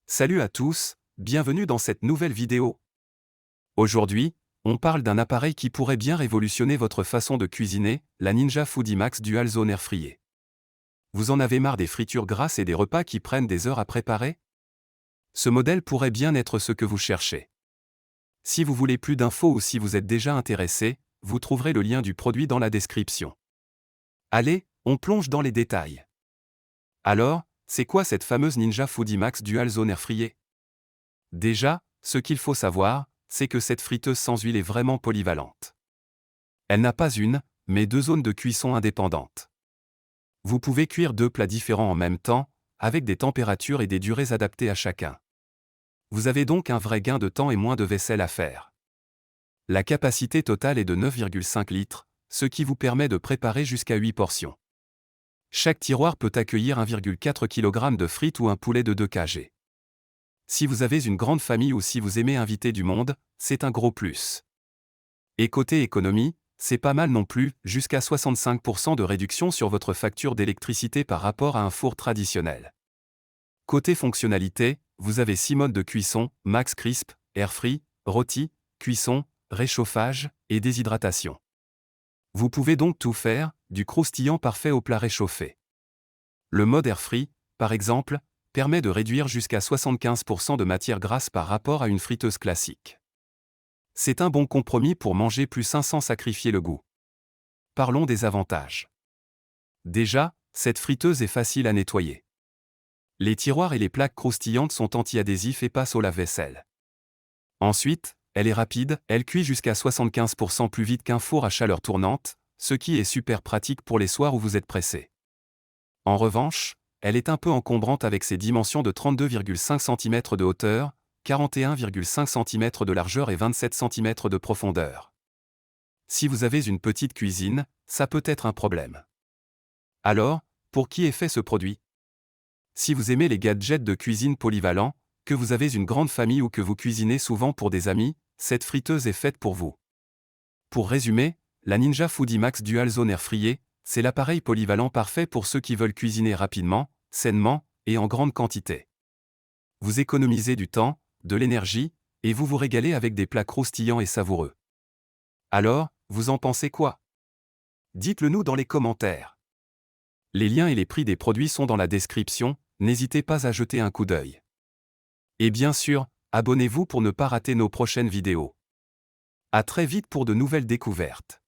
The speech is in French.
Salut à tous, bienvenue dans cette nouvelle vidéo. Aujourd'hui, on parle d'un appareil qui pourrait bien révolutionner votre façon de cuisiner, la Ninja Foodi Max Dual Zone Air Fryer. Vous en avez marre des fritures grasses et des repas qui prennent des heures à préparer? Ce modèle pourrait bien être ce que vous cherchez. Si vous voulez plus d'infos ou si vous êtes déjà intéressé, vous trouverez le lien du produit dans la description. Allez, on plonge dans les détails. Alors, c'est quoi cette fameuse Ninja Foodi Max Dual Zone Air Fryer? Déjà, ce qu'il faut savoir, c'est que cette friteuse sans huile est vraiment polyvalente. Elle n'a pas une, mais deux zones de cuisson indépendantes. Vous pouvez cuire deux plats différents en même temps, avec des températures et des durées adaptées à chacun. Vous avez donc un vrai gain de temps et moins de vaisselle à faire. La capacité totale est de 9,5 litres, ce qui vous permet de préparer jusqu'à 8 portions. Chaque tiroir peut accueillir 1,4 kg de frites ou un poulet de 2 kg. Si vous avez une grande famille ou si vous aimez inviter du monde, c'est un gros plus. Et côté économie, c'est pas mal non plus, jusqu'à 65% de réduction sur votre facture d'électricité par rapport à un four traditionnel. Côté fonctionnalité, vous avez 6 modes de cuisson, Max Crisp, Air Free, Rôti, Cuisson, Réchauffage et Déshydratation. Vous pouvez donc tout faire, du croustillant parfait au plat réchauffé. Le mode Air Free, par exemple, permet de réduire jusqu'à 75% de matière grasse par rapport à une friteuse classique. C'est un bon compromis pour manger plus sain sans sacrifier le goût. Parlons des avantages. Déjà, cette friteuse est facile à nettoyer. Les tiroirs et les plaques croustillantes sont anti-adhésifs et passent au lave-vaisselle. Ensuite, elle est rapide, elle cuit jusqu'à 75% plus vite qu'un four à chaleur tournante, ce qui est super pratique pour les soirs où vous êtes pressé. En revanche, elle est un peu encombrante avec ses dimensions de 32,5 cm de hauteur, 41,5 cm de largeur et 27 cm de profondeur. Si vous avez une petite cuisine, ça peut être un problème. Alors, pour qui est fait ce produit? Si vous aimez les gadgets de cuisine polyvalents, que vous avez une grande famille ou que vous cuisinez souvent pour des amis, cette friteuse est faite pour vous. Pour résumer, la Ninja Foodi Max Dual Zone Air Fryer, c'est l'appareil polyvalent parfait pour ceux qui veulent cuisiner rapidement, sainement et en grande quantité. Vous économisez du temps, de l'énergie, et vous vous régalez avec des plats croustillants et savoureux. Alors, vous en pensez quoi? Dites-le nous dans les commentaires. Les liens et les prix des produits sont dans la description, n'hésitez pas à jeter un coup d'œil. Et bien sûr, abonnez-vous pour ne pas rater nos prochaines vidéos. À très vite pour de nouvelles découvertes.